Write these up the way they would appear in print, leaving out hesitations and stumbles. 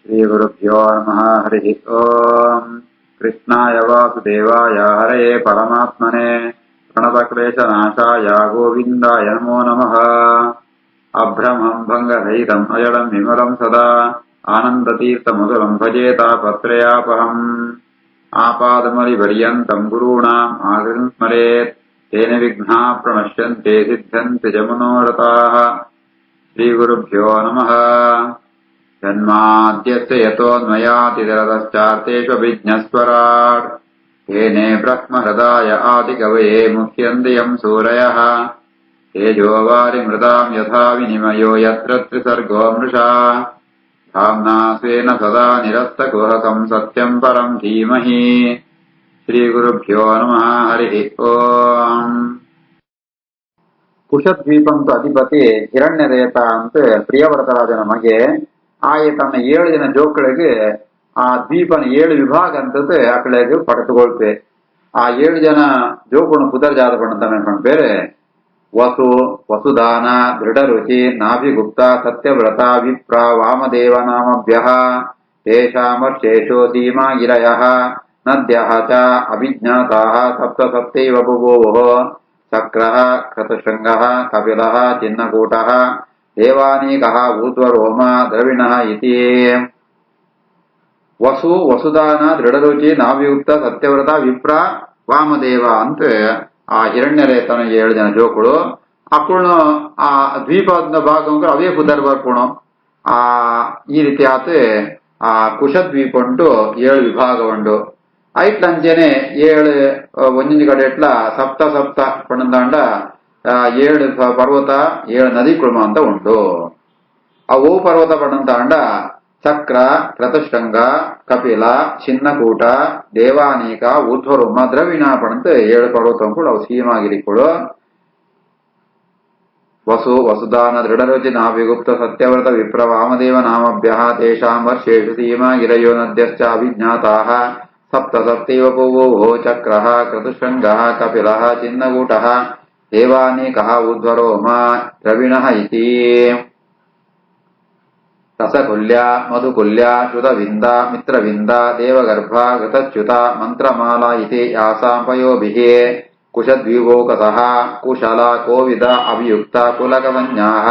श्रीगुरुभ्यो नमः। हरिः ओम्। कृष्णाय वासुदेवाय हरये परमात्मने प्रणतक्लेशनाशाय गोविन्दाय नमो नमः। अभ्रमम् भङ्गरहितम् अजडम् विमलम् सदा आनन्दतीर्थमधुरम् भजेतापत्रयापहम्। आपादमलिपर्यन्तम् गुरूणाम् आगतिम् स्मरेत् तेन विघ्नाः प्रणश्यन्ते सिद्ध्यन्ति च मनोरथाः। श्रीगुरुभ्यो नमः। जन्माद्यस्य यतोऽन्वयातिरतश्चार्तेष्वभिज्ञस्वराट् येने ब्रह्महृदाय आदिकवये मुह्यन्ति सूरयः। तेजोवारिमृताम् यथा विनिमयो यत्र त्रिसर्गो मृषा धाम्ना स्वेन सदा निरस्तकुहकम् सत्यम् परम् धीमहि। श्रीगुरुभ्यो नमः। हरिः ओम्। ಕುಶದ್ವೀಪಂತು ಅಧಿಪತಿ ಹಿರಣ್ಯರೇತ ಅಂತ ಪ್ರಿಯವ್ರತರಾಜನ ಮಗೆ ಆಯೆ ತನ್ನ 7 ಜನ ಜೋಕಳಿಗೆ ಆ ದ್ವೀಪನ 7 ವಿಭಾಗ ಅಂತದ್ದು ಅಕಳೆಗೆ ಪಡೆದುಕೊಳ್ತೆ. ಆ 7 ಜನ ಜೋಕುನು ಪುದರ್ ಜಾತ ಪಣಂತಾನೆ ಬೇರೆ ವಸು ವಸುದಾನ ದೃಢರುಚಿ ನಾಭಿಗುಪ್ತ ಸತ್ಯವ್ರತ ವಿಪ್ರ ವಾಮದೇವ ನಾಮಭ್ಯ ತೇಷಾಮರ್ಶೇಷೋ ಸೀಮಾ ಗಿರಯಃ ನದ್ಯಃ ಚ ಅಭಿಜ್ಞಾತಾಃ ಸಪ್ತ ಸಪ್ತೈವ ಬಭೂವುಃ ಚಕ್ರಃ ಕ್ರತುಶೃಂಗಃ ಕಪಿಲಃ ಚಿನ್ನಕೂಟಃ ದೇವಾನೀಕಃ ಊರ್ಧ್ವರೋಮ ದ್ರವಿಣಃ ಇತಿ. ವಸು ವಸುದಾನ ದೃಢರುಚಿ ನಾಭಿಯುಕ್ತ ಸತ್ಯವ್ರತ ವಿಪ್ರ ವಾಮದೇವ ಅಂತ ಆ ಹಿರಣ್ಯರೇತನ 7 ಜನ ಜೋಕುಳು ಅಕ್ಕಳು ಆ ದ್ವೀಪದ ಭಾಗ ಅವೇ ಪುದರ್ ಬರ್ಕೋಣ. ಈ ರೀತಿ ಆತ ಆ ಕುಶದ್ವೀಪ ಉಂಟು 7 ವಿಭಾಗ ಉಂಟು. ಐಟ್ಲಂಚನೆ 7 ಒಂಜೊಂಜಿ ಕಡೆ ಎಟ್ಲ ಸಪ್ತ ಸಪ್ತ ಪಣಂದಾಂಡ 7 ಪರ್ವತ 7 ನದಿ ಕುಳ್ಮ ಅಂತ ಉಂಟು. ಅವು ಪರ್ವತ ಪಣಂತಾಂಡ ಚಕ್ರ ಕ್ರತುಶೃಂಗ ಕಪಿಲ ಚಿನ್ನಕೂಟ ದೇವಾನೀಕ ಊರ್ಧ್ವರೋಮ ದ್ರವಿಣ ಪಣಂತ 7 ಪರ್ವತ ಕೂಡ ಅವು ಸೀಮಾಗಿರಿಗಳು. ವಸು ವಸುದಾನ ದೃಢರುಚಿ ನಾಭಿಗುಪ್ತ ಸತ್ಯವ್ರತ ವಿಪ್ರ ವಾಮದೇವ ನಾಮಭ್ಯ ತೇಷಾಂ ವರ್ಷೇಷು ಸೀಮಾ ಗಿರಯೋ ನದ್ಯಶ್ಚ ಅಭಿಜ್ಞಾತಾಃ ಸಪ್ತ ಸಪ್ತೈವ ಭೂವುಃ ಚಕ್ರಃ ಕ್ರತುಶೃಂಗಃ ಕಪಿಲಃ ಚಿನ್ನಕೂಟಃ ದೇವಾನೀಕಃ ಊರ್ಧ್ವರೋಮ ದ್ರವಿಣಃ ಇತಿ. ರಸಕುಲ್ಯ ಮಧುಕುಲ್ಯ ಶ್ರುತವಿಂದ ಮಿತ್ರವಿಂದ ದೇವಗರ್ಭ ಘೃತಚ್ಯುತ ಮಂತ್ರಮಾಲಾ ಇತಿ ಯಾಸಾಂ ಪಯೋಭಿಃ ಕುಶದ್ವೀಪೋಕತಃ ಕುಶಲ ಕೋವಿದ ಅಭಿಯುಕ್ತ ಕುಲಕಸಂಜ್ಞಾಃ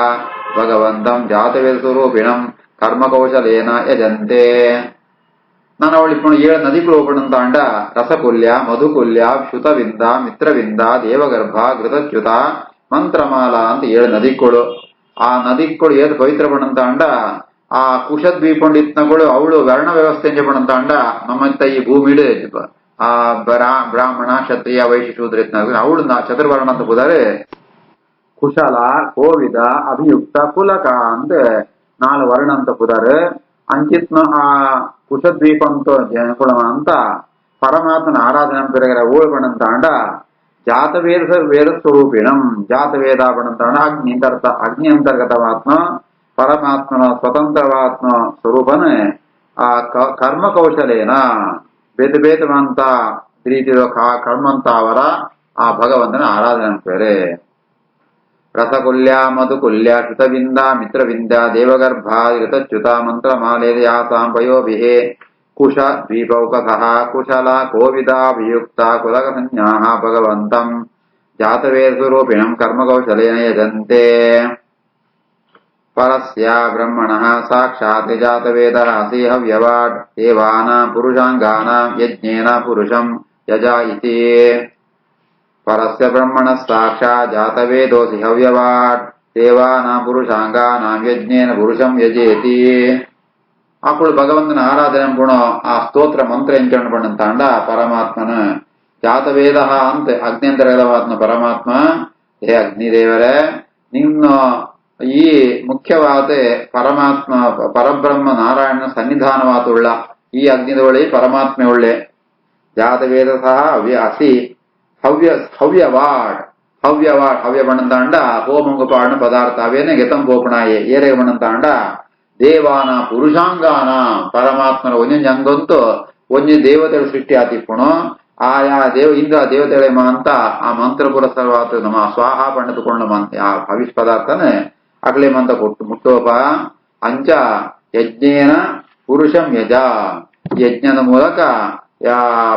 ಭಗವಂತಂ ಜಾತವೇದ ಸ್ವರೂಪಿಣಂ ಕರ್ಮಕೌಶಲೇನ ಯಜಂತೆ. ನಾನು ಅವಳಿಕೊಂಡು 7 ನದಿಗಳು ಪಣಂತಾಂಡ ರಸಕುಲ್ಯ ಮಧುಕುಲ್ಯ ಶ್ರುತವಿಂದ ಮಿತ್ರವಿಂದ ದೇವಗರ್ಭ ಘೃತಚ್ಯುತ ಮಂತ್ರಮಾಲಾ ಅಂತ 7 ನದಿಗಳು. ಆ ನದಿಗಳು ಏದು ಪವಿತ್ರ ಪಣಂತಾಂಡ ಆ ಕುಶದ್ವೀಪಂಡು ಇತ್ನಗಳು ಅವಳು ವರ್ಣ ವ್ಯವಸ್ಥೆ ಪಣಂತಾಂಡ ನಮ್ಮತ್ತ ಈ ಭೂಮಿಡು ಆ ಬ್ರಾಹ್ಮಣ ಕ್ಷತ್ರಿಯ ವೈಶ್ಯ ಶೂದ್ರ ಇತ್ನ ಅವಳು ಚತುರ್ವರ್ಣ ಅಂತ ಬುದಾರೆ. ಕುಶಲ ಕೋವಿದ ಅಭಿಯುಕ್ತ ಕುಲಕ ಅಂತ 4 ವರ್ಣ ಅಂತ ಬುದಾರೆ. ಅಂಚಿತ್ನ ಆ ಕುಶದ್ವೀಪಂತ ಜನಕುಳ ಅಂತ ಪರಮಾತ್ಮನ ಆರಾಧನೆ ಪೆರಗರ ಓಳ್ಪಣಂತಾಂಡ ಜಾತವೇದ ವೇದ ಸ್ವರೂಪಿಣಂ ಜಾತವೇದ ಪಣಂತಾಂಡ ಅಗ್ನಿ ಅಂತರ್ಗತವಾತ್ಮ ಪರಮಾತ್ಮನ ಸ್ವತಂತ್ರವಾತ್ಮ ಸ್ವರೂಪನ ಆ ಕರ್ಮ ಕೌಶಲೇನ ಬೇತ ಬೇತವಂತ ರೀತಿಯ ಕರ್ಮಂತ ಅವರ ಆ ಭಗವಂತನ ಆರಾಧನೆ ಪೇರೆ. ರಸಕುಲ್ಯ ಮಧುಕುಲ್ಯ ಶ್ರುತವಿಂದ ಮಿತ್ರವಿಂದ ದೇವಗರ್ಭ ಋತಚ್ಯುತ ಮಂತ್ರಮಾಲೆ ಯಾಸಾಂ ಪಯೋಭಿಃ ಕುಶ ದ್ವೀಪೌಕತಃ ಕುಶಲ ಕೋವಿದಾಭಿಯುಕ್ತ ಕುಲಕಸಂಜ್ಞಾಃ ಭಗವಂತಂ ಜಾತವೇದ ಸ್ವರೂಪಿಣಂ ಕರ್ಮಕೌಶಲೇನ ಯಜಂತೆ. ಪರಸ್ಯ ಬ್ರಹ್ಮಣಃ ಸಾಕ್ಷಾತ್ ಜಾತವೇದಃ ಹವ್ಯವಾಟ್ ದೇವಾನಾಂ ಪುರುಷಾಂಗಾನಾಂ ಯಜ್ಞೇನ ಪುರುಷಂ ಯಜ ಇತಿ. ಪರಸ್ಯ ಬ್ರಹ್ಮಣಃ ಸಾಕ್ಷಾತ್ ಜಾತವೇದೋಸಿ ಹವ್ಯವಾಟ್ ದೇವಾನಾಂ ಪುರುಷಾಂಗಾನಾಂ ಯಜ್ಞೇನ ಪುರುಷಂ ಯಜೇತಿ. ಅಕ್ಕಳು ಭಗವಂತನ ಆರಾಧನೆ ಗುಣ ಆ ಸ್ತೋತ್ರ ಮಂತ್ರ ಎಂಚರಣೆ ಪಣಂತಾಂಡ ಪರಮಾತ್ಮನ ಜಾತವೇದ ಅಂತ ಅಗ್ನಿಯಂತರ್ಗತವಾತ್ಮ ಪರಮಾತ್ಮ ಹೇ ಅಗ್ನಿದೇವರೇ ನಿನ್ನ ಈ ಮುಖ್ಯವಾದ ಪರಮಾತ್ಮ ಪರಬ್ರಹ್ಮ ನಾರಾಯಣನ ಸನ್ನಿಧಾನವಾದುಳ್ಳ ಈ ಅಗ್ನಿದೊಳೆ ಪರಮಾತ್ಮೆ ಒಳ್ಳೆ ಜಾತವೇದ ಸಹ ಅಸಿ ಹವ್ಯವಾಡ್ ಹವ್ಯವಾಡ್ ಹವ್ಯ ಬಣ್ಣಂತಾಂಡ ಹೋಮಂಗ ಪಾಡನ ಪದಾರ್ಥ ಅವೇನೆ ಗೆತಂ ಗೋಪಣಾಯೇ ಏರೆ ಬಣ್ಣಂತಾಂಡ ದೇವಾನ ಪುರುಷಾಂಗಾನ ಪರಮಾತ್ಮನ ಒಂಜೊಂಜಿ ಅಂಗಂತೂ ಒಂಜಿ ದೇವತೆಗಳು ಸೃಷ್ಟಿ ಆತಿಪ್ಪುಣು ಆಯಾ ಇಂದ್ರ ದೇವತೆಗಳ ಅಂತ ಆ ಮಂತ್ರ ಪುರಸ್ಸರವಾತ ನಮ್ಮ ಸ್ವಾಹ ಪಂಡತುಕೊಂಡು ಆ ಭವಿಷ್ ಪದಾರ್ಥನೇ ಅಗಲೆ ಮಂತ ಕೊಟ್ಟು ಮುಟ್ಟೋಪ ಅಂಚ ಯಜ್ಞೇನ ಪುರುಷಂ ಯಜ, ಯಜ್ಞದ ಮೂಲಕ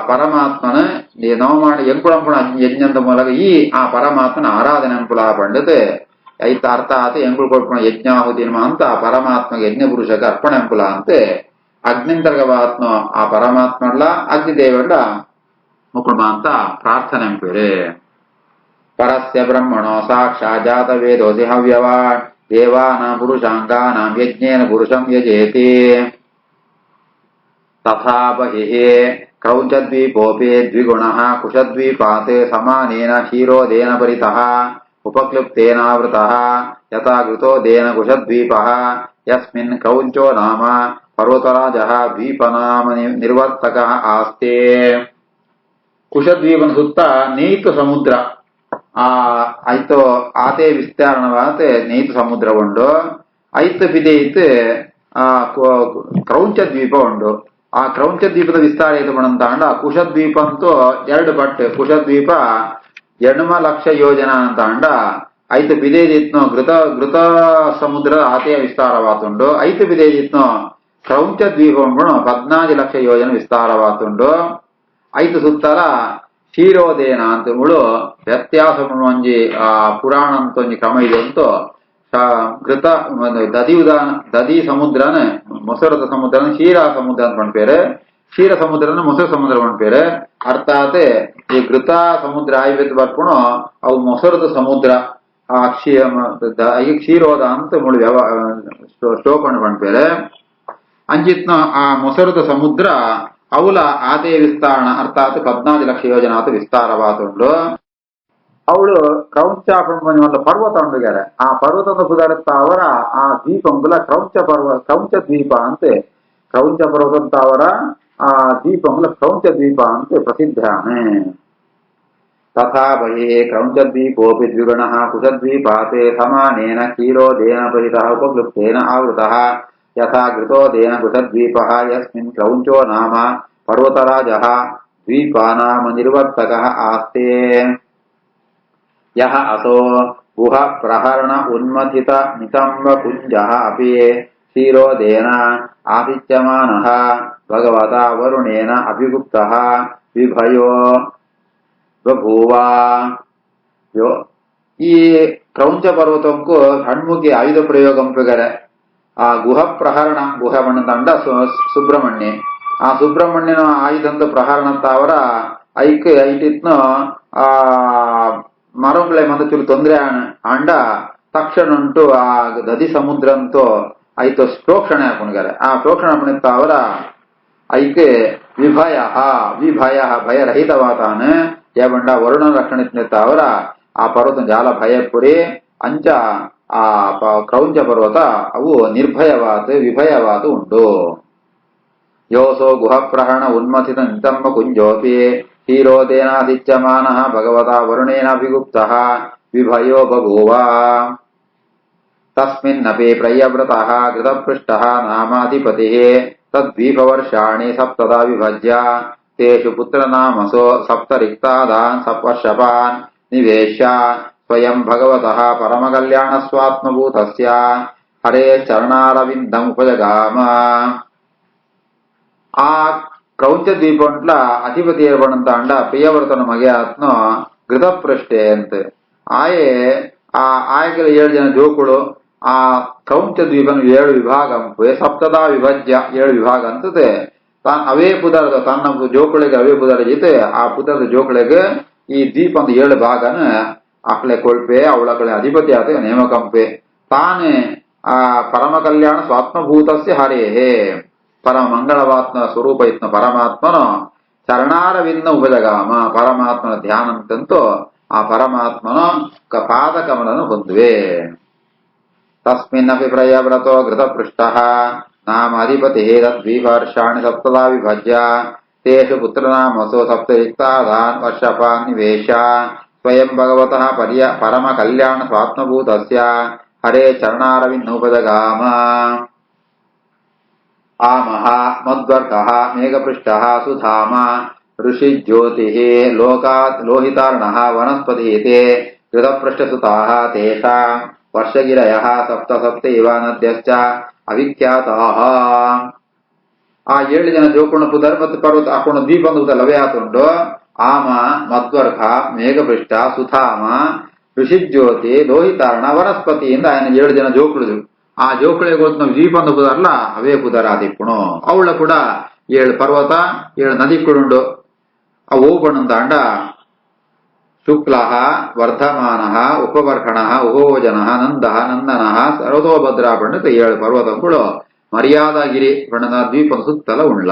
ಪರಮಾತ್ಮನ ನವಮಾಣ ಎಂಕುಳಂಪುಣ ಯಜ್ಞದ ಮೂಲಕ ಆ ಪರಮಾತ್ಮನ ಆರಾಧನೆ ಅಂಪುಲ ಪಂಡತೆ ಐತ ಅರ್ಥಾತ್ ಎಂಕುಳು ಕೊಡ್ಪುಣ ಯಜ್ಞಾಹುತಿ ಅಂತ ಪರಮಾತ್ಮಗೆ ಯಜ್ಞ ಪುರುಷಕ್ಕೆ ಅರ್ಪಣೆ ಅಂಪುಲ ಅಂತೆ ಅಗ್ನಿಂತರ್ಗವಾತ್ಮ ಆ ಪರಮಾತ್ಮಲ್ಲ ಅಗ್ನಿದೇವಲ್ಲ ಮುಕುಳ್ಮ ಅಂತ ಪ್ರಾರ್ಥನೆ ಅಂಪೇರೆ. ಪರಸ್ಯ ಬ್ರಹ್ಮಣೋ ಸಾಕ್ಷಾ ಜಾತ ವೇದೋಸಿ ಹವ್ಯವಾನ್ ದೇವಾನಾಂ ಪುರುಷಾಂಗಾನಾಂ ಯಜ್ಞೇನ ಪುರುಷಂ ಯಜೇತಿ. ತಥಾ ಬಹಿಃ ಕ್ರೌಂಚದ್ವೀಪೋಪಿ ದ್ವಿಗುಣಃ ಕುಶದ್ವೀಪಾತ್ ಸಮಾನೇನ ಕ್ಷೀರೋದೇನ ಪರಿತಃ ಉಪಕ್ಲುಪ್ತೇನಾವೃತಃ ಯಥಾ ಘೃತೋದೇನ ಕುಶದ್ವೀಪಃ ಯಸ್ಮಿನ್ ಕ್ರೌಂಚೋ ನಾಮ ಪರ್ವತರಾಜಃ ದ್ವೀಪನಾಮ ನಿರ್ವರ್ತಕಃ ಆಸ್ತೆ. ಕುಶದ್ವೀಪನ ಸುತ್ತ ನೀತು ಸಮುದ್ರ ಆಯ್ತು ಆತೆ ವಿಸ್ತಾರಣವಾದ ನೀತು ಸಮುದ್ರ ಉಂಡು. ಐತು ಪಿದೇಯಿತ್ ಕ್ರೌಂಚ ದ್ವೀಪ ಉಂಡು. ಆ ಕ್ರೌಂಚ ದ್ವೀಪದ ವಿಸ್ತಾರ ಏತು ಪಣಂತಾಂಡ ಕುಶದ್ವೀಪ ಅಂತೂ 2 ಪಟ್ಟು ಕುಶದ್ವೀಪ 2,00,000 ಯೋಜನ ಅಂತಾಂಡ ಐತು ಪಿದೇದಿತ್ನು ಘೃತ ಸಮುದ್ರ ಆತೆಯ ವಿಸ್ತಾರವಾತುಂಡು. ಐತು ಪಿದೇದಿತ್ನು ಕ್ರೌಂಚ ದ್ವೀಪ 14,00,000 ಯೋಜನ ವಿಸ್ತಾರವಾತುಂಡು. ಐತು ಸುತ್ತಲ ಕ್ಷೀರೋದೇನ ಅಂತ ಮುಳು ವ್ಯತ್ಯಾಸ ಒಂಜಿ ಪುರಾಣ ಅಂತ ಒಂಜಿ ಕ್ರಮ ಇದೆ ಅಂತೂ ಘೃತ ದದಿ ಸಮುದ್ರನ ಮೊಸರದ ಸಮುದ್ರನ ಕ್ಷೀರ ಸಮುದ್ರ ಅಂತ ಪಂಡ್ಪೇರೆ, ಕ್ಷೀರ ಸಮುದ್ರನ ಮೊಸರು ಸಮುದ್ರ ಪಂಡ್ಪೇರೆ. ಅರ್ಥಾತ್ ಈ ಘೃತ ಸಮುದ್ರ ಆಯ್ವೆತ್ ಬರ್ಪುಣು ಅವು ಮೊಸರದ ಸಮುದ್ರ ಕ್ಷೀರೋದ ಅಂತ ಮುಳು ಸ್ಟೋಪಣ್ ಪಂಡ್ಪೇರೆ. ಅಂಚಿತ್ನ ಆ ಮೊಸರದ ಸಮುದ್ರ ಅವಳ ಆತೆಯ ವಿಸ್ತಾರಣ ಅರ್ಥಾತ್ 14,00,000 ಯೋಜನಾತ ವಿಸ್ತಾರವಾದುಂಡು. ಅವಳು ಕ್ರೌಂಚ ಪರ್ವತ ಉಂಡುಗಾರೆ. ಆ ಪರ್ವತದ ಸುಧಾರಿತ ಅವರ ಆ ದ್ವೀಪಂಗುಲ ಕ್ರೌಂಚ ದ್ವೀಪ ಅಂತೆ ಕ್ರೌಂಚ ಪರ್ವತ ಅವರ ಆ ದ್ವೀಪಂಗುಲ ಕ್ರೌಂಚ ದ್ವೀಪ ಅಂತೆ ಪ್ರಸಿದ್ಧಾನೆ. ತಥಾ ಬಹಿಃ ಕ್ರೌಂಚ ದ್ವೀಪೋಪಿ ದ್ವಿಗುಣಃ ಕುಶದ್ವೀಪಾತ್ ಸಮಾನೇನ ಕ್ಷೀರೋದೇನ ಪರಿತಃ ಉಪಕ್ಲುಪ್ತೇನ ಆವೃತಃ ಯಥಾ ಘೃತೋದೇನ ಕುಶದ್ವೀಪಃ ಯಸ್ಮಿನ್ ಕ್ರೌಂಚೋ ನಾಮ ಪರ್ವತರಾಜಃ ದ್ವೀಪಾನಾಮ ನಿರ್ವರ್ತಕಃ ಆಸ್ತೆ. ಯಹ ಅಸೋ ಗುಹ ಪ್ರಹರಣ ಉನ್ಮಥಿತ ನಿತಂಬ ಕುಂಜಃ ಅಪಿ ಕ್ಷೀರೋದೇನ ಆದಿತ್ಯಮಾನಃ ಭಗವತಾ ವರುಣೇನ ಅಭಿಗುಪ್ತಃ ವಿಭಯೋ ಬಭೂವ. ಈ ಕ್ರೌಂಚ ಪರ್ವತಂಕು ಹಣ್ಮುಖಿ ಆಯುಧ ಪ್ರಯೋಗಂಪುಗರೆ ಆ ಗುಹ ಪ್ರಹರಣ ಗುಹ ಮಣ್ಣದಂಡ ಸುಬ್ರಹ್ಮಣ್ಯ ಆ ಸುಬ್ರಹ್ಮಣ್ಯನ ಆಯುಧದ ಪ್ರಹರಣ ಅವರ ಐಟಿತ್ನು ಆ ಮರಂಗಳೇ ಮಂದ ಚೂರು ತೊಂದರೆ ಅಂಡ ತಕ್ಷಣ ಉಂಟು ಆ ದದಿ ಸಮುದ್ರ ಅಂತೂ ಐತು ಪ್ರೋಕ್ಷಣೆ ಹಾಕೊಂಡ್ಗಾರೆ. ಆ ಪ್ರೋಕ್ಷಣೆ ಹಾಕೊಂಡಿತ್ತ ಅವರ ಐಕೆ ವಿಭಯ ಭಯರಹಿತವಾತಾನ ಯಾವಂಡ ವರುಣ ರಕ್ಷಣೆ ಅವರ ಆ ಪರ್ವತ ಜಾಲ ಭಯಪುರಿ ಅಂಚ ಆ ಕ್ರೌಂಚ ಪರ್ವತ ಅವು ನಿರ್ಭಯವಾದ ವಿಭಯವಾದ ಉಂಟು. ಯೋಸೋ ಗುಹ ಪ್ರಹರಣ ಉನ್ಮಥಿತ ನಿತಂಬ ಕುಂಜೋಪಿ ಕ್ಷೀರೋದೇನಾದಿತ್ಯಮಾನಃ ಭಗವತಾ ವರುಣೇನಾಭಿಗುಪ್ತಃ ವಿಭಯೋ ಬಭೂವ. ತಸ್ಮಿನ್ನಪಿ ಪ್ರಯವ್ರತಃ ಘೃತಪೃಷ್ಟಃ ನಾಮಾಧಿಪತಿಃ ತದ್ವೀಪವರ್ಷಾಣಿ ಸಪ್ತದಾ ವಿಭಜ್ಯ ತೇಷು ಪುತ್ರನಾಮಸೋ ಸಪ್ತರಿಕ್ತಾದಾನ್ ಸಪರ್ಷಪಾನ್ ನಿವೇಶ್ಯ ಸ್ವಯಂ ಭಗವತಃ ಪರಮಕಲ್ಯಾಣ ಸ್ವಾತ್ಮಭೂತಸ್ಯ ಹರೇ ಚರಣಾರವಿಂದಂ ಉಪಜಗಾಮ. ಆ ಕ್ರೌಂಚ ದ್ವೀಪ ಉಂಟ್ಲ ಅಧಿಪತಿ ಏರ್ಪಡಂತ ಅಂಡ ಪ್ರಿಯವ್ರತನ ಮಗೆ ಆತ್ನ ಘೃತಪೃಷ್ಟೆ ಅಂತೆ ಆಯಗಳ 7 ಜನ ಜೋಕುಳು ಆ ಕ್ರೌಂಚ ದ್ವೀಪನ 7 ವಿಭಾಗ ಸಪ್ತದಾ ವಿಭಜ್ಯ 7 ವಿಭಾಗ ಅಂತದೆ. ತಾನು ಅವೇ ಪುದರದ ತನ್ನ ಜೋಕುಳಿಗೆ ಅವೇ ಪುದರ ಜೊತೆ ಆ ಪುದರದ ಜೋಕುಳಿಗೆ ಈ ದ್ವೀಪದ 7 ಭಾಗನ ಅಕ್ಳೆ ಕೊಳ್ಪೆ ಅವಳಕಳೆ ಅಧಿಪತಿ ಆತ ನೇಮಕಂಪೆ ತಾನೇ ಆ ಪರಮ ಕಲ್ಯಾಣ ಸ್ವಾತ್ಮಭೂತಸ್ಯ ಹರೇಹೇ ಪರಮ ಮಂಗಳವಾತ್ಮ ಸ್ವರೂಪ ಇತ್ನ ಪರಮಾತ್ಮನ ಚರಣಾರವಿಂದ ಉಪಜಗಾಮ ಪರಮಾತ್ಮನ ಧ್ಯಾನ ಅಂತಂತೂ ಆ ಪರಮಾತ್ಮನ ಪಾದಕಮಲನ್ನು ಹೊಂದುವೆ. ತಸ್ಮಿನ್ನಪಿ ಪ್ರಯವ್ರತೋ ಘೃತಪೃಷ್ಟಃ ನಾಮ ಅಧಿಪತಿ ತದ್ವೀಪವರ್ಷಾಣಿ ಸಪ್ತದಾ ವಿಭಜ್ಯ ತೇಷು ಪುತ್ರನಾಮಸೋ ಸಪ್ತರಿಕ್ತಾದಾನ್ ವರ್ಷಪಾನ್ ನಿವೇಶ ಸ್ವಯಂ ಭಗವತಃ ಪರಮ ಕಲ್ಯಾಣ ಸ್ವಾತ್ಮಭೂತಸ್ಯ ಹರೇ ಚರಣಾರವಿಂದ ಉಪಜಗಾಮ. ಆಮಃ ಮಧ್ವರ್ಕಃ ಮೇಘಪೃಷ್ಟಃ ಸುಧಾಮ ಋಷಿ ಜ್ಯೋತಿಃ ಲೋಕಾತ್ ಲೋಹಿತಾರ್ಣಃ ವನಸ್ಪತಿಃ ತೇ ಘೃತಪೃಷ್ಟಸುತಾಃ ತೇಷಾಂ ವರ್ಷಗಿರಯಃ ಸಪ್ತ ಸಪ್ತ ಇವ ನದ್ಯಶ್ಚ ಅವಿಖ್ಯಾತಾಃ. ಆ 7 ಜನ ಜೋಕುಣ ಪುದರ್ ಮತ್ತು ಪರ್ವತ ಹಾಕೊಂಡು ದ್ವೀಪ ಅಂತ ಲವೇ ಆತುಂಡು ಆಮ ಮಧ್ವರ್ಗ ಮೇಘಪೃಷ್ಠ ಸುಧಾಮ ಋಷಿಜ್ಯೋತಿ ಲೋಹಿತಾರಣ ವನಸ್ಪತಿಯಿಂದ ఆయన 7 ಜನ ಜೋಕುಳು ಆ ಜೋಕುಳೆ ಗೊತ್ತು ನಾವು ದ್ವೀಪ ಅಂತ ಪುದರ್ಲ ಅವೇ ಪುದರ ಆದಿಪ್ಪುಣು ಅವಳ ಕೂಡ 7 ಪರ್ವತ 7 ನದಿ ಕುಳುಂಡು ಅವು ಬಣ್ಣಂದಾಂಡ ಶುಕ್ಲ ವರ್ಧಮಾನ ಉಪವರ್ಷಣ ಉಹೋಜನ ನಂದ ನಂದನ ಸರ್ವತೋಭದ್ರ ಬಣ್ಣದ 7 ಪರ್ವತಗಳು ಮರ್ಯಾದಗಿರಿ ಬಣ್ಣದ ದ್ವೀಪದ ಸುತ್ತಲ ಉಳ್ಳ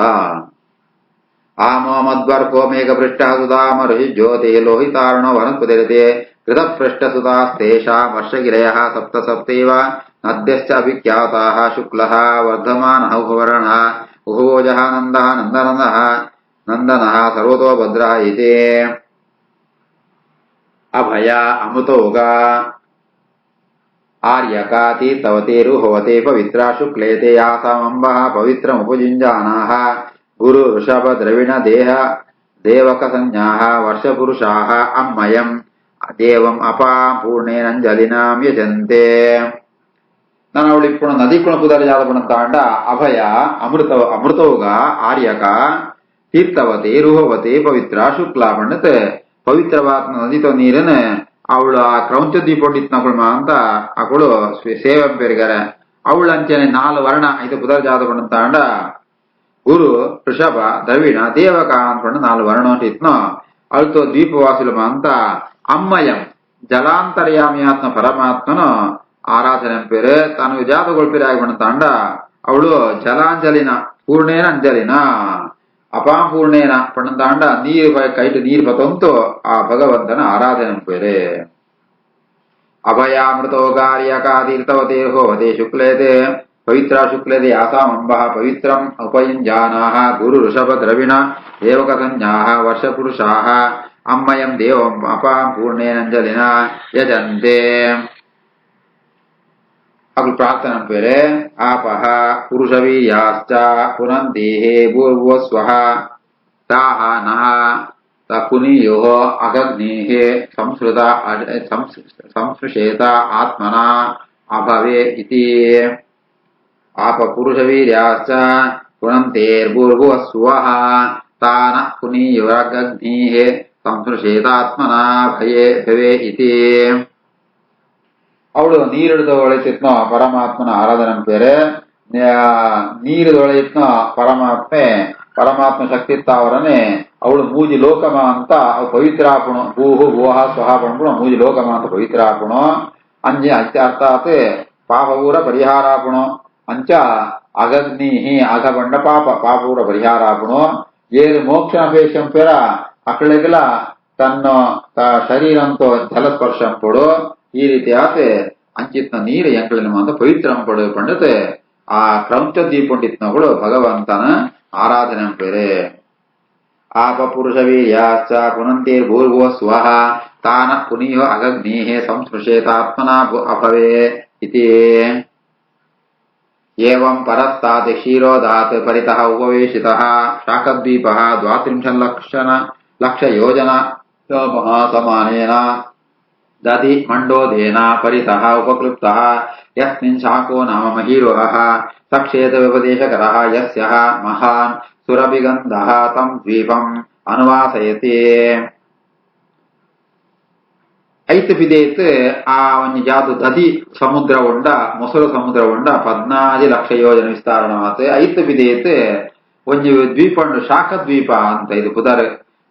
ಆಮೋ ಮಧ್ವರ್ಕೋ ಮೇಘಪೃಷ್ಠ ಸುಧಾಮ ಋಷಿ ಜ್ಯೋತಿ ಲೋಹಿತಾರಣೋ ವನಸ್ಪತಿರತೆ ಕೃತಪೃಷ್ಠ ಸುಧಾಸ್ತೇಷಾ ವರ್ಷಗಿರಯ ಸಪ್ತ ಸಪ್ತೈವ ನದ್ಯಶ್ಚ ಅಭಿಖ್ಯಾತಾಃ ಶುಕ್ಲಃ ವರ್ಧಮಾನಃ ಉಪವರ್ಣಃ ಉಹೋಜಃ ನಂದಃ ನಂದನಃ ಸರ್ವತೋಭದ್ರಃ ಇತಿ ಅಭಯ ಅಮೃತೋಗ ಆರ್ಯಕ ತೀರ್ಥವತೇರುಹವತೆ ಪವಿತ್ರ ಶುಕ್ಲೇತೆ ಯಾಸಾಮಂಬಃ ಪವಿತ್ರಮುಪಯುಂಜಾನಾಃ ಗುರು ಋಷಭ ದ್ರವಿಣ ದೇಹ ದೇವಕ ಸಂಜ್ಞಾಃ ವರ್ಷಪುರುಷಾಃ ಅಮ್ಮಯಂ ದೇವಂ ಅಪಾಂ ಪೂರ್ಣೇನಂಜಲಿನಾಂ ಯಜಂತೆ ನಾನು ಅವಳಿಪ್ಪುಣ ನದಿ ಕುಣಪುದರ ಜಾಲಪಣಂತಾಂಡ ಅಭಯ ಅಮೃತೋಗ ಆರ್ಯಕ ತೀರ್ಥವತೆ ರುಹವತೆ ಪವಿತ್ರ ಶುಕ್ಲ ಬಣ್ಣತ್ ಪವಿತ್ರವಾದ ನದಿతో ನೀರನ್ನು ಅವಳು ಆ ಕ್ರೌಂಚ ದೀಪೊಂಡಿತ್ನಗಳು ಅಂತ ಅವಳು ಸೇವೆ ಪೆರಿಗಾರೆ ಅವಳು ಅಂಚನೆ 4 ವರ್ಣ ಇದು ಪುದರ್ ಜಾತ ಪಣಂತಾಂಡ ಗುರು ಋಷಭ ದ್ರವಿಣ ದೇವಕ ಅನ್ಕೊಂಡು 4 ವರ್ಣ ಇತ್ನೋ ಅವಳ್తో ದ್ವೀಪವಾಸುಲು ಅಂತ ಅಮ್ಮಯಂ ಜಲಾಂತರ್ಯಾಮಿಯಾತ್ಮ ಪರಮಾತ್ಮನು ಆರಾಧನೆ ಪೇರು ತಾನು ಜಾತಗೊಳ್ಪೇರೆ ಆಗಿ ಪಣಂತಾಂಡ ಅವಳು ಜಲಾಂಜಲಿನ ಪೂರ್ಣೇನ ಅಂಜಲಿನ ಅಪಾಪೂರ್ಣೇನ ಪಣಂತಾಂಡ ನೀರು ಕೈಟ್ ನೀರು ಬತಂತು ಆ ಭಗವಂತನ ಆರಾಧನೆ ಪೇರೆ ಅಭಯಾಮೃತೋಗಾರ್ಯಕ ತೀರ್ಥವತೇರ್ಹೋವತೆ ಶುಕ್ಲೇತೆ ಪವಿತ್ರ ಶುಕ್ಲೇತೆ ಯಾಸಾಮಂಬಃ ಪವಿತ್ರಂ ಉಪಯುಂಜಾನಾಃ ಗುರು ಋಷಭ ದ್ರವಿಣ ದೇವಕ ಸಂಜ್ಞಾಃ ವರ್ಷಪುರುಷಾಃ ಅಮ್ಮಯಂ ದೇವಂ ಅಪಾಂ ಪೂರ್ಣೇನಂಜಲಿನ ಯಜಂತೆ ಅಗ್ಲು ಪ್ರಾರ್ಥನೆ ಪೇರೆ ಆಪಹ ಪುರುಷವೀರ್ಯಾಶ್ಚ ಪುನಂದೇಹೇ ಭೂರ್ಭುವಸ್ವಃ ತಾಹ ನಃ ತಪುನಿಯೋ ಅಗಗ್ನೇಹೇ ಸಂಸೃಶೇತ ಆತ್ಮನ ಅಭವೆ ಇತಿ ಆಪ ಪುರುಷವೀರ್ಯಾಶ್ಚ ಪುನಂತೇರ್ಭೂರ್ಭುವಸ್ವಃ ತಾನ ಪುನಿಯೋರಗಗ್ನೇಹೇ ಸಂಸೃಶೇತಾತ್ಮನ ಭವೆ ಇತಿ ಅವಳು ನೀರಿಡದೊಳೆತಿತ್ನೋ ಪರಮಾತ್ಮನ ಆರಾಧನೆ ಪೇರೆ ನೀರಿದೊಳೆಯಿತ್ನೋ ಪರಮಾತ್ಮ ಶಕ್ತಿತ್ತಾವರನೆ ಅವಳು ಮೂಜಿ ಲೋಕಮ ಅಂತ ಅವು ಪವಿತ್ರಾಪುಣು ಭೂಹು ಭೂಹ ಸ್ವಹ ಪಣಪುಣ ಮೂಜಿ ಲೋಕಮ ಅಂತ ಪವಿತ್ರಾಪುಣು ಅಂಜೆ ಅರ್ಥಾತ್ ಪಾಪಪೂರ ಪರಿಹಾರಾಪುಣು ಅಂಚ ಅಗಗ್ನಿಹಿ ಅಘಬಂಡ ಪಾಪಪೂರ ಪರಿಹಾರಾಪುಣು ಏರು ಮೋಕ್ಷ ಅಪೇಕ್ಷಂ ಪೇರ ಅಕ್ಕಳಿಗೆಲ್ಲ ತನ್ನ ಶರೀರಂತೋ ಜಲಸ್ಪರ್ಶಂ ಕೊಡು ಈ ರೀತಿ ಆತೆ ಅಂಚಿತ್ನ ನೀರು ಎಂಕಳಿನ ಅಂತ ಪವಿತ್ರ ಪಡು ಪಂಡತೆ ಆ ಕ್ರೌಂಚ ದೀಪೊಂಡಿತ್ನಗಳು ಭಗವಂತನ ಆರಾಧನೆ ಪೇರೆ ಆಪ ಪುರುಷವೀರ್ಯಾಶ್ಚ ಪುನಂತೇರ್ಭೂರ್ಭುವ ಸ್ವಃ ತಾನ ಪುನಿಯೋ ಅಗಗ್ನೇಹೇ ಸಂಸ್ಪೃಶೇತಾತ್ಮನ ಅಭವೆ ಇತಿ ಏವಂ ಪರಸ್ತಾತ್ ಕ್ಷೀರೋದಾತ್ ಪರಿತಃ ಉಪವೇಶಿತಃ ಶಾಖದ್ವೀಪಃ 32 ಲಕ್ಷ ಯೋಜನ ಮಹಾಸಮಾನೇನ ದಧಿ ಮಂಡೋದೇನ ಪರಿತಃ ಉಪಕೃಪ್ತಃ ಯಸ್ಮಿನ್ ಶಾಖೋ ನಾಮ ಮಹೀರುಹಃ ಸಕ್ಷೇತ ವ್ಯಪದೇಶಕರಃ ಯಸ್ಯಃ ಮಹಾನ್ ಸುರಭಿಗಂಧಃ ತಂ ದ್ವೀಪಂ ಅನುವಾಸಯತಿ ಐತ್ ಬಿದೇತ್ ಆ ಒಂದು ಜಾತು ದಧಿ ಸಮುದ್ರ ಉಂಡ ಮೊಸರು ಸಮುದ್ರ ಉಂಡ 14 ಲಕ್ಷ ಯೋಜನೆ ವಿಸ್ತಾರಣವಾತ ಐತ್ ಬಿದೇತ್ ಒಂದು ದ್ವೀಪ ಉಂಡು ಶಾಖ ದ್ವೀಪ ಅಂತ ಇದು ಪುದರ್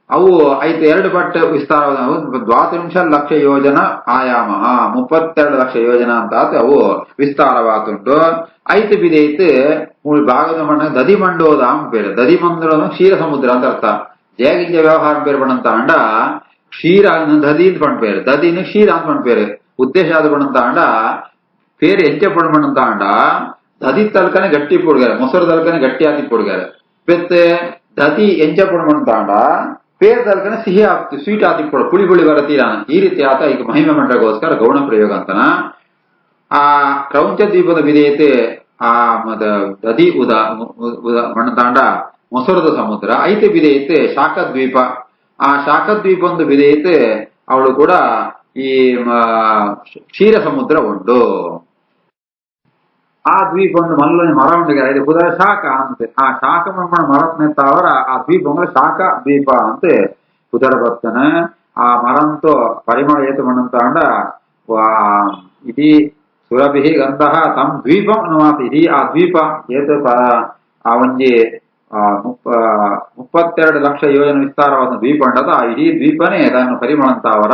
ಅವು 2 ಪಟ್ಟು ವಿಸ್ತಾರವಾದ 32 ಲಕ್ಷ ಯೋಜನ ಆಯಾಮ 32 ಲಕ್ಷ ಯೋಜನ ಅಂತ ಅವು ವಿಸ್ತಾರವಾತುಂಟು ಐತ್ ಬಿದೈತ್ ಭಾಗದ ಮಣ್ಣ ದಧಿ ಮಂಡೋದ ಬೇರೆ ದಧಿ ಮಂಡೋದ ಕ್ಷೀರ ಸಮುದ್ರ ಅಂತ ಅರ್ಥ ಜಯಗಿಂಜ ವ್ಯವಹಾರ ಬೇರೆ ಬಣ್ಣಂತ ಅಂಡ ಕ್ಷೀರ ದಧಿ ಅಂತ ಪಣ್ ಬೇರೆ ದಧಿನ ಕ್ಷೀರ ಅಂತ ಪಣ್ ಬೇರೆ ಉದ್ದೇಶ ಆದ ಬಣ್ಣಂತ ಅಂಡ ಬೇರೆ ಎಂಚೆ ಪಣ್ ಬಣ್ಣಂತ ಅಂಡ ದಧಿ ತಲ್ಕನೆ ಗಟ್ಟಿ ಪುಡ್ಗಾರೆ ಮೊಸರು ತಲ್ಕನೆ ಗಟ್ಟಿ ಹಾಕಿ ಪುಡ್ಗಾರೆ ಬೆತ್ತೆ ದಧಿ ಎಂಚೆ ಪಣ್ ಬಣ್ಣಂತ ಅಂಡ ಪೇರ್ ತಲ್ಕನೆ ಸಿಹಿ ಆಗ್ತಿ ಸ್ವೀಟ್ ಹಾಕಿ ಕೊಡ ಪುಳಿ ಪುಳಿ ಬರತೀರಾನ ಈ ರೀತಿ ಆತ ಈಗ ಮಹಿಮೆ ಮಂಡಗೋಸ್ಕರ ಗೌಣ ಪ್ರಯೋಗ ಅಂತನ ಆ ಕ್ರೌಂಚ ದ್ವೀಪದ ವಿಧೇಯತೆ ಆ ದಧಿ ಮಣ್ಣತಾಂಡ ಮೊಸರದ ಸಮುದ್ರ ಐತೆ ವಿಧೇಯತೆ ಶಾಖದ್ವೀಪ ಆ ಶಾಖದ್ವೀಪ ಒಂದು ವಿಧೇಯತೆ ಅವಳು ಕೂಡ ಈ ಕ್ಷೀರ ಸಮುದ್ರ ಉಂಟು ఆ ద్వీపం మనలోని మర ఉంది కదా ఇది కుదర శాఖ అంతే ఆ శాఖ మన మరత్నే తావర ఆ ద్వీపంలో శాఖ ద్వీಪ ಅಂತೆ ಕುದರ ಬರ್ತನೆ ಆ ಮರಂతో ಪರಿಮಳ ಏತು ಮಣ್ಣಂತ ಅಂಡ ఇది ಸುರಭಿ ಗಂಧಃ ತಮ್ ದ್ವೀಪಂ ಅನ್ನುವಾತ ఇది ಆ ದ್ವೀಪ ಏತು ಆ ಒಂಜಿ 32 ಲಕ್ಷ ಯೋಜನೆ ವಿಸ್ತಾರವಾದ ದ್ವೀಪ ಉಂಡದ ಆ ಇಡೀ ದ್ವೀಪನೇ ಅದನ್ನು ಪರಿಮಳ ಅಂತಾವರ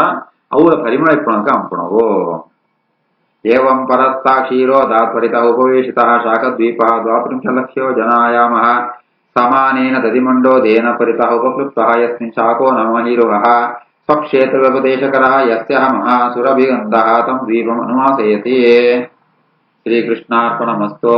ಅವರ ಪರಿಮಳ ಇಪ್ಪಣಕ ಅಂಪಣವು ಏವಂ ಪರಸ್ತಾ ಕ್ಷೀರೋ ದಾತ್ವರಿತ ಉಪವೇಶಿತಃ ಶಾಖದ್ವೀಪಃ 23 ಲಕ್ಷೋ ಜನಾಯಾಮಃ ಸಮಾನೇನ ದದಿಮಂಡೋ ದೇನ ಪರಿತಃ ಉಪಕೃಪ್ತಃ ಯಸ್ಮಿನ್ ಶಾಖೋ ನಮಹೀರುಹಃ ಸ್ವಕ್ಷೇತ್ರ ವ್ಯಪದೇಶಕರಃ ಯಸ್ಯಃ ಮಹಾಸುರಭಿಗಂಧಃ ತಂ ದ್ವೀಪಂ ಅನುವಾಸಯತಿ ಶ್ರೀಕೃಷ್ಣಾರ್ಪಣಮಸ್ತು.